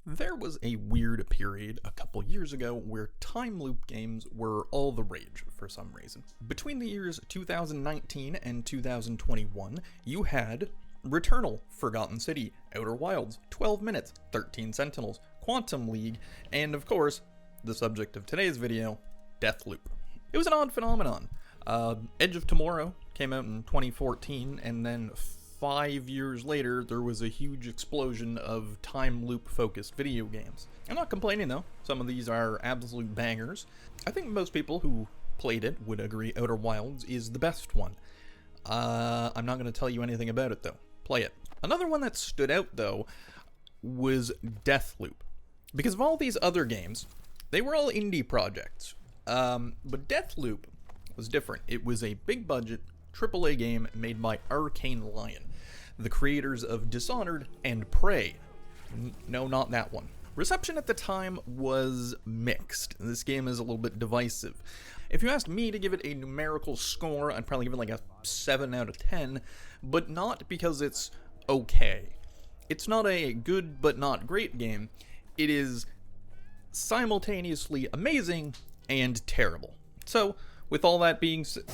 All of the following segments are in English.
There was a weird period a couple years ago where time loop games were all the rage for some reason. Between the years 2019 and 2021, you had Returnal, Forgotten City, Outer Wilds, 12 Minutes, 13 Sentinels, Quantum League, and of course, the subject of today's video, Deathloop. It was an odd phenomenon. Edge of Tomorrow came out in 2014, and then 5 years later, there was a huge explosion of time loop-focused video games. I'm not complaining though, some of these are absolute bangers. I think most people who played it would agree Outer Wilds is the best one. I'm not going to tell you anything about it though. Play it. Another one that stood out though was Deathloop. Because of all these other games, they were all indie projects. But Deathloop was different. It was a big budget AAA game made by Arcane Lion, the creators of Dishonored and Prey. No, not that one. Reception at the time was mixed. This game is a little bit divisive. If you asked me to give it a numerical score, I'd probably give it like a 7 out of 10, but not because it's okay. It's not a good but not great game. It is simultaneously amazing and terrible. So, with all that being said...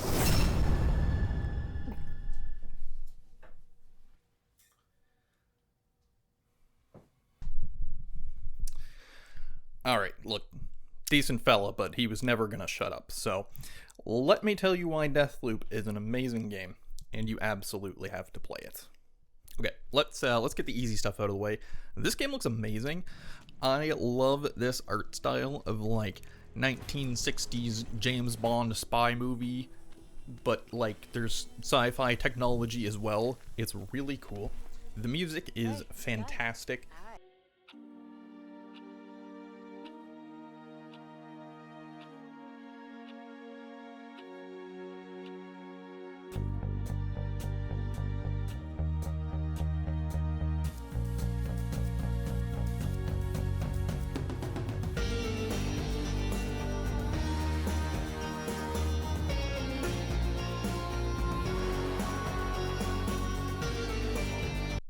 Alright, look, decent fella, but he was never gonna shut up, so let me tell you why Deathloop is an amazing game, and you absolutely have to play it. Okay, let's get the easy stuff out of the way. This game looks amazing. I love this art style of, like, 1960s James Bond spy movie, but, like, there's sci-fi technology as well. It's really cool. The music is fantastic.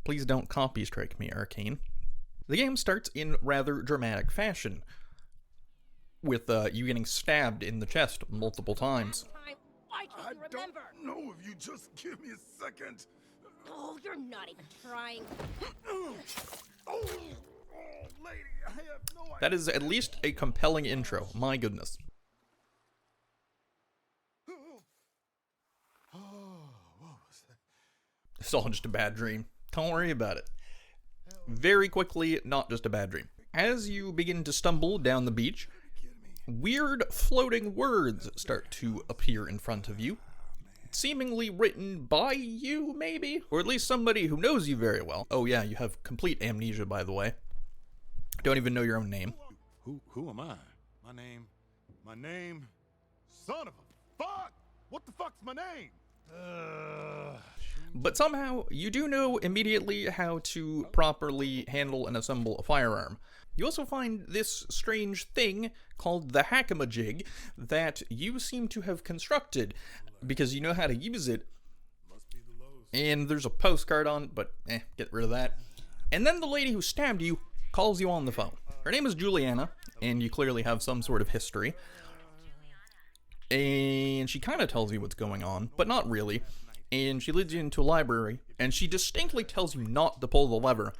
Please don't copy strike me, Arcane. The game starts in rather dramatic fashion, with you getting stabbed in the chest multiple times. I don't know if you just give me a second. Oh, you're not even trying. Oh, lady, I have no idea. That is at least a compelling intro, my goodness. Oh, what was that? It's all just a bad dream. Don't worry about it. Very quickly, not just a bad dream. As you begin to stumble down the beach, weird floating words start to appear in front of you. Seemingly written by you, maybe? Or at least somebody who knows you very well. Oh yeah, you have complete amnesia, by the way. Don't even know your own name. Who am I? My name? Son of a fuck! What the fuck's my name? But somehow, you do know immediately how to properly handle and assemble a firearm. You also find this strange thing called the hackamajig that you seem to have constructed because you know how to use it. And there's a postcard on it, but get rid of that. And then the lady who stabbed you calls you on the phone. Her name is Juliana, and you clearly have some sort of history. And she kind of tells you what's going on, but not really. And she leads you into a library, and she distinctly tells you not to pull the lever.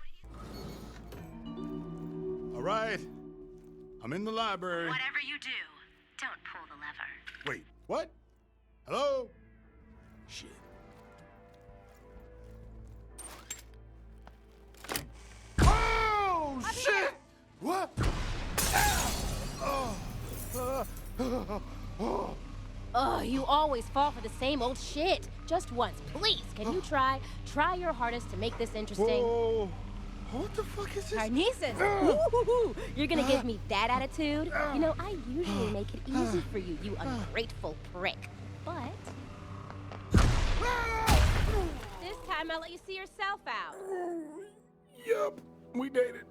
All right, I'm in the library. Whatever you do, don't pull the lever. Wait, what? Hello? Shit. Oh, shit! What? Oh, you always fall for the same old shit. Just once, please. Can you try your hardest to make this interesting? Whoa. What the fuck is this? Carnices! Ooh, you're gonna give me that attitude? You know, I usually make it easy for you, you ungrateful prick. But this time I'll let you see yourself out. Yup, we dated.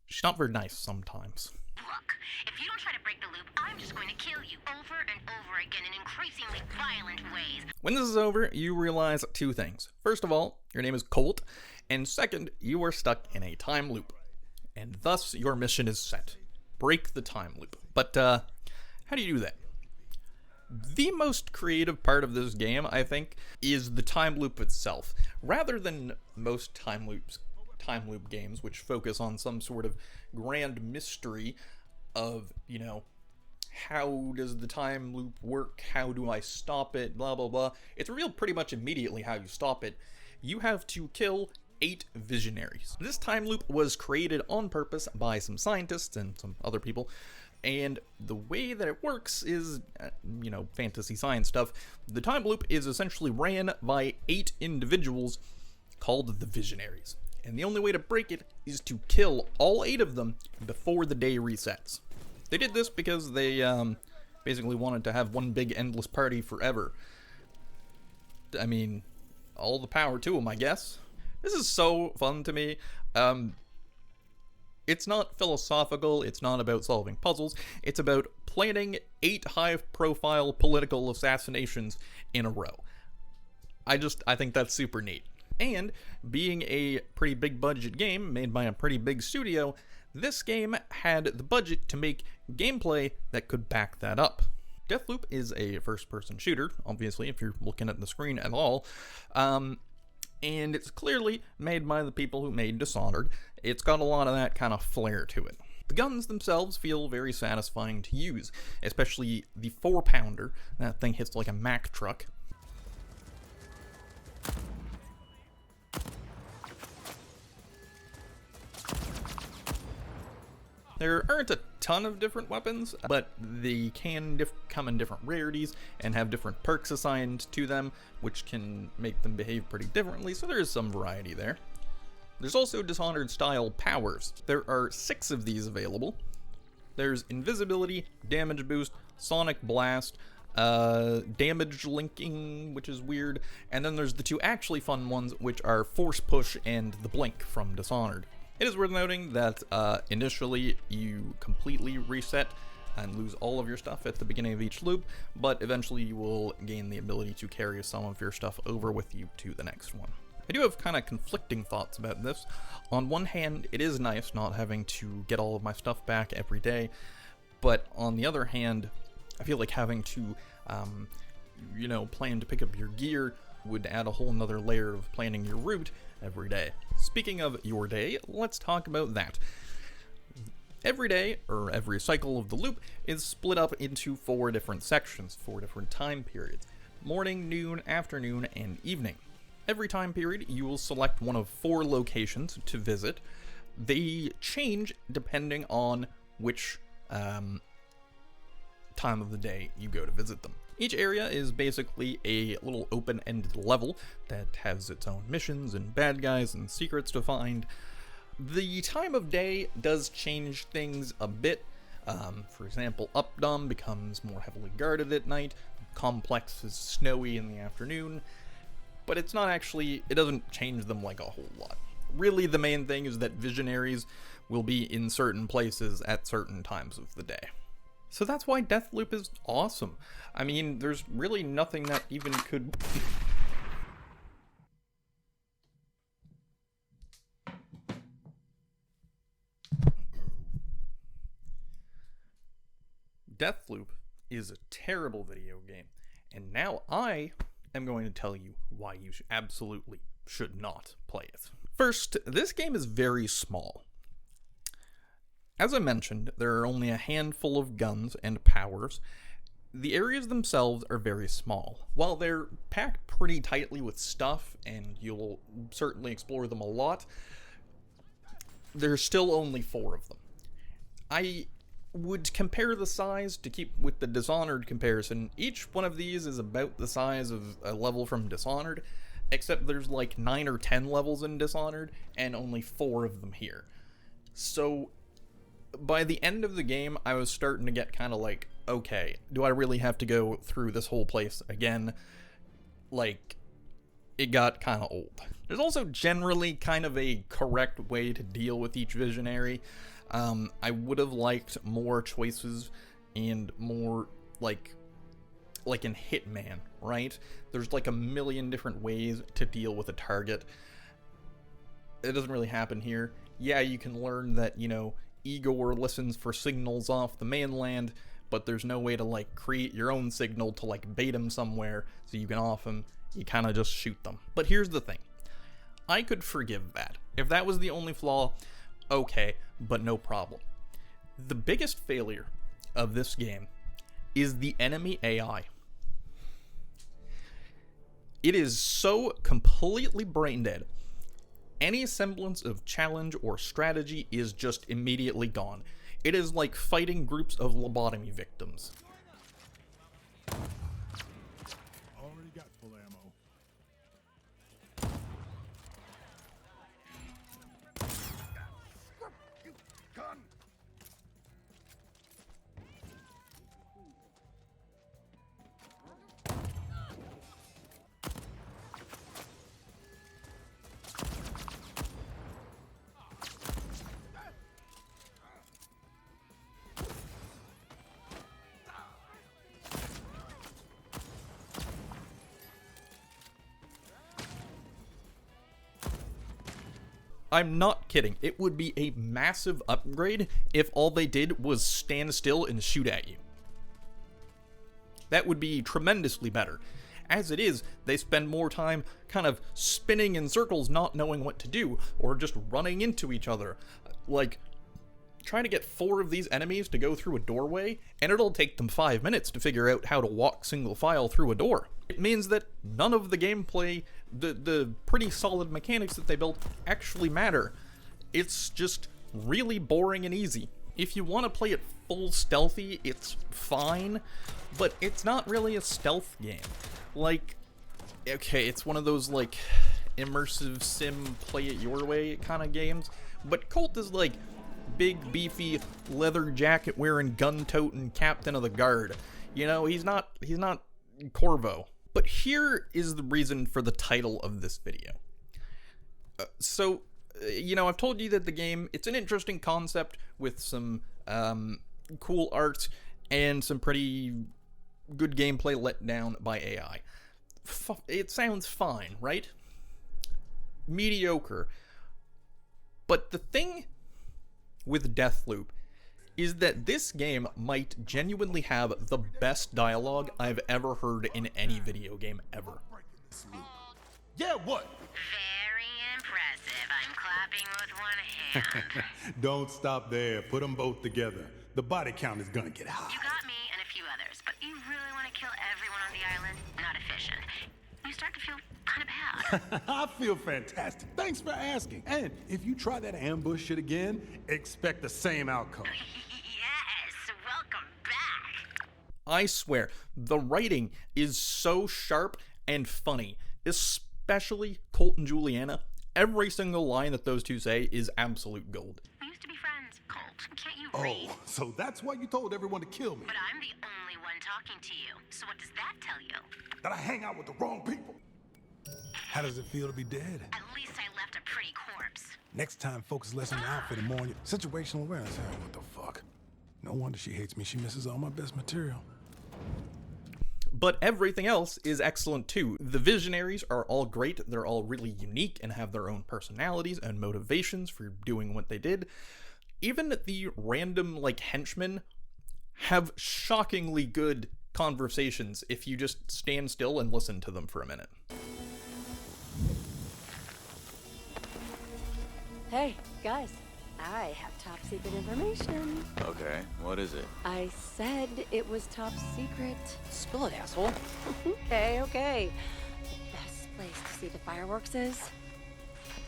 She's not very nice sometimes. Look, if you don't try to break the loop, I'm just going to kill you over and over again in increasingly violent ways. When this is over, you realize two things. First of all, your name is Colt, and second, you are stuck in a time loop. and thus your mission is set. Break the time loop. But, how do you do that? The most creative part of this game, I think, is the time loop itself. Rather than most time loop games, which focus on some sort of grand mystery of, you know, how does the time loop work? How do I stop it? Blah, blah, blah. It's revealed pretty much immediately how you stop it. You have to kill 8 visionaries. This time loop was created on purpose by some scientists and some other people, and the way that it works is, you know, fantasy science stuff. The time loop is essentially ran by 8 individuals called the visionaries, and the only way to break it is to kill all 8 of them before the day resets. They did this because they basically wanted to have one big endless party forever. I mean, all the power to them, I guess. This is so fun to me. It's not philosophical, it's not about solving puzzles, it's about planning 8 high-profile political assassinations in a row. I think that's super neat. And, being a pretty big budget game made by a pretty big studio, this game had the budget to make gameplay that could back that up. Deathloop is a first-person shooter, obviously, if you're looking at the screen at all, and it's clearly made by the people who made Dishonored. It's got a lot of that kind of flair to it. The guns themselves feel very satisfying to use, especially the 4-pounder. That thing hits like a Mack truck. There aren't a ton of different weapons, but they can come in different rarities and have different perks assigned to them, which can make them behave pretty differently, so there is some variety there. There's also Dishonored-style powers. There are 6 of these available. There's Invisibility, Damage Boost, Sonic Blast, Damage Linking, which is weird, and then there's the 2 actually fun ones, which are Force Push and the Blink from Dishonored. It is worth noting that initially you completely reset and lose all of your stuff at the beginning of each loop, but eventually you will gain the ability to carry some of your stuff over with you to the next one. I do have kind of conflicting thoughts about this. On one hand, it is nice not having to get all of my stuff back every day, but on the other hand, I feel like having to, you know, plan to pick up your gear would add a whole nother layer of planning your route every day. Speaking of your day, let's talk about that. Every day, or every cycle of the loop, is split up into 4 different sections, 4 different time periods. Morning, noon, afternoon, and evening. Every time period, you will select one of 4 locations to visit. They change depending on which time of the day you go to visit them. Each area is basically a little open-ended level that has its own missions and bad guys and secrets to find. The time of day does change things a bit. For example, Updom becomes more heavily guarded at night, Complex is snowy in the afternoon, but it's not actually, it doesn't change them like a whole lot. Really, the main thing is that visionaries will be in certain places at certain times of the day. So that's why Deathloop is awesome. I mean, there's really nothing that even could... Deathloop is a terrible video game, and now I am going to tell you why you absolutely should not play it. First, this game is very small. As I mentioned, there are only a handful of guns and powers. The areas themselves are very small. While they're packed pretty tightly with stuff, and you'll certainly explore them a lot, there's still only 4 of them. I would compare the size to keep with the Dishonored comparison. Each one of these is about the size of a level from Dishonored, except there's like 9 or 10 levels in Dishonored, and only 4 of them here. So by the end of the game, I was starting to get kind of like, okay, do I really have to go through this whole place again? Like, it got kind of old. There's also generally kind of a correct way to deal with each visionary. I would have liked more choices and more, like in Hitman, right? There's like a million different ways to deal with a target. It doesn't really happen here. yeah, you can learn that, Igor listens for signals off the mainland, but there's no way to, like, create your own signal to, like, bait him somewhere so you can off him. You kind of just shoot them. But here's the thing. I could forgive that. If that was the only flaw, okay, but no problem. The biggest failure of this game is the enemy AI. It is so completely brain dead. Any semblance of challenge or strategy is just immediately gone. It is like fighting groups of lobotomy victims. Already got full ammo. You gun! I'm not kidding. It would be a massive upgrade if all they did was stand still and shoot at you. That would be tremendously better. As it is, they spend more time kind of spinning in circles, not knowing what to do, or just running into each other. Like, trying to get 4 of these enemies to go through a doorway, and it'll take them 5 minutes to figure out how to walk single file through a door. It means that none of the gameplay, the pretty solid mechanics that they built, actually matter. It's just really boring and easy. If you want to play it full stealthy, it's fine, but it's not really a stealth game. Like, okay, it's one of those, like, immersive sim play it your way kind of games, but Colt is like big, beefy, leather jacket wearing, gun toting captain of the guard. He's not Corvo. But here is the reason for the title of this video. I've told you that the game, it's an interesting concept with some cool art and some pretty good gameplay let down by AI. It sounds fine, right? Mediocre. But the thing with Deathloop is that this game might genuinely have the best dialogue I've ever heard in any video game ever. Yeah, what? Very impressive. I'm clapping with one hand. Don't stop there. Put them both together. The body count is gonna get high. You got me and a few others, but you really want to kill everyone on the island? Not efficient. You start to feel kind of bad. I feel fantastic. Thanks for asking. And if you try that ambush shit again, expect the same outcome. Yes, welcome back. I swear, the writing is so sharp and funny, especially Colt and Juliana. Every single line that those two say is absolute gold. We used to be friends, Colt. Can't you read? Oh, so that's why you told everyone to kill me. But I'm the only one talking to you. So what does that tell you? That I hang out with the wrong people. How does it feel to be dead? At least I left a pretty corpse. Next time, focus less on the outfit and more on your situational awareness. What the fuck? No wonder she hates me. She misses all my best material. But everything else is excellent too. The visionaries are all great. They're all really unique and have their own personalities and motivations for doing what they did. Even the random, henchmen have shockingly good conversations if you just stand still and listen to them for a minute. Hey, guys, I have top secret information. Okay, what is it? I said it was top secret. Spill it, asshole. Okay. The best place to see the fireworks is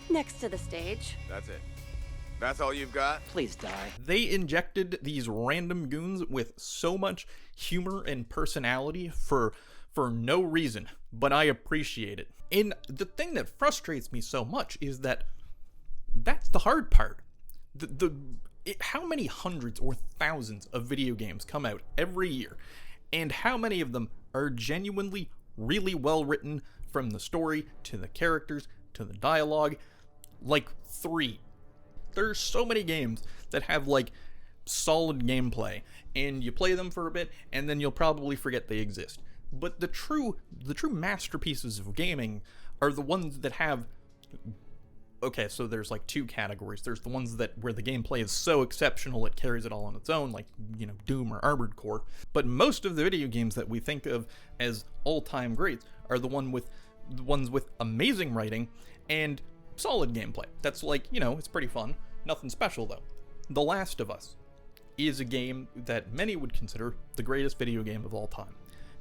next to the stage. That's it. That's all you've got? Please die. They injected these random goons with so much humor and personality for no reason, but I appreciate it. And the thing that frustrates me so much is that that's the hard part. How many hundreds or thousands of video games come out every year, and how many of them are genuinely really well written, from the story to the characters to the dialogue? 3. There's so many games that have solid gameplay, and you play them for a bit and then you'll probably forget they exist. But the true masterpieces of gaming are the ones that have okay, so there's like two categories. There's the ones that where the gameplay is so exceptional it carries it all on its own, like, you know, Doom or Armored Core. But most of the video games that we think of as all-time greats are the ones with amazing writing and solid gameplay. That's like, you know, it's pretty fun. Nothing special though. The Last of Us is a game that many would consider the greatest video game of all time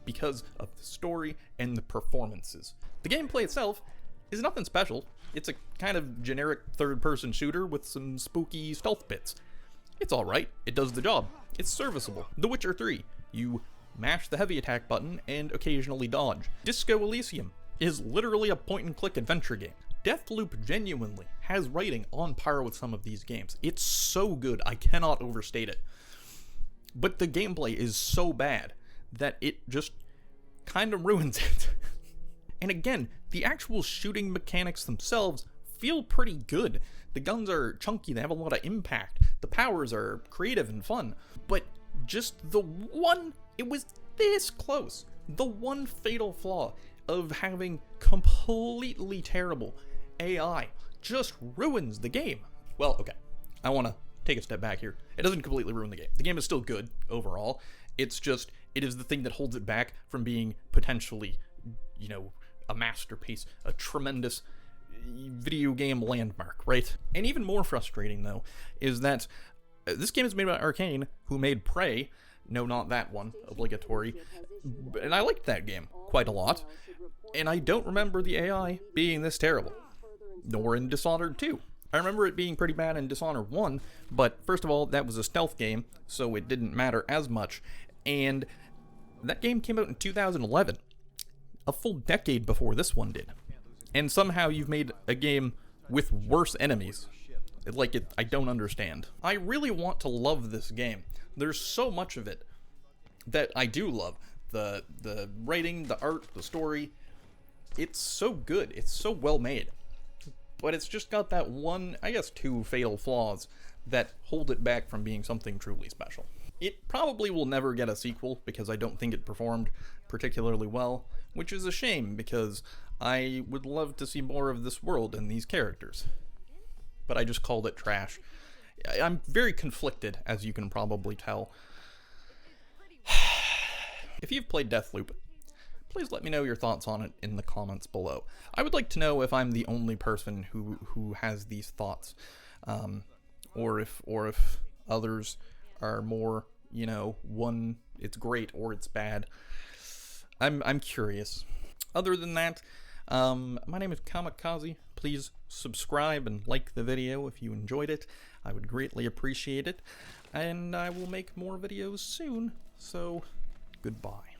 because of the story and the performances. The gameplay itself is nothing special. It's a kind of generic third-person shooter with some spooky stealth bits. It's alright, it does the job, it's serviceable. The Witcher 3, you mash the heavy attack button and occasionally dodge. Disco Elysium is literally a point-and-click adventure game. Deathloop genuinely has writing on par with some of these games. It's so good, I cannot overstate it. But the gameplay is so bad that it just kind of ruins it. And again, the actual shooting mechanics themselves feel pretty good. The guns are chunky, they have a lot of impact. The powers are creative and fun. But just it was this close. The one fatal flaw of having completely terrible AI just ruins the game. Well, okay, I want to take a step back here. It doesn't completely ruin the game. The game is still good overall. It's just, it is the thing that holds it back from being potentially, you know, a masterpiece, a tremendous video game landmark, right? And even more frustrating, though, is that this game is made by Arcane, who made Prey. No, not that one, obligatory. And I liked that game quite a lot. And I don't remember the AI being this terrible. Nor in Dishonored 2. I remember it being pretty bad in Dishonored 1, but first of all, that was a stealth game, so it didn't matter as much. And that game came out in 2011. A full decade before this one did. And somehow you've made a game with worse enemies. I don't understand. I really want to love this game. There's so much of it that I do love. The writing, the art, the story. It's so good. It's so well made. But it's just got that one, I guess two fatal flaws that hold it back from being something truly special. It probably will never get a sequel because I don't think it performed particularly well, which is a shame because I would love to see more of this world and these characters. But I just called it trash. I'm very conflicted, as you can probably tell. If you've played Deathloop, please let me know your thoughts on it in the comments below. I would like to know if I'm the only person who has these thoughts, or if others are more, you know, one, it's great or it's bad. I'm curious. Other than that, my name is Kamikaze. Please subscribe and like the video if you enjoyed it. I would greatly appreciate it. And I will make more videos soon, so goodbye.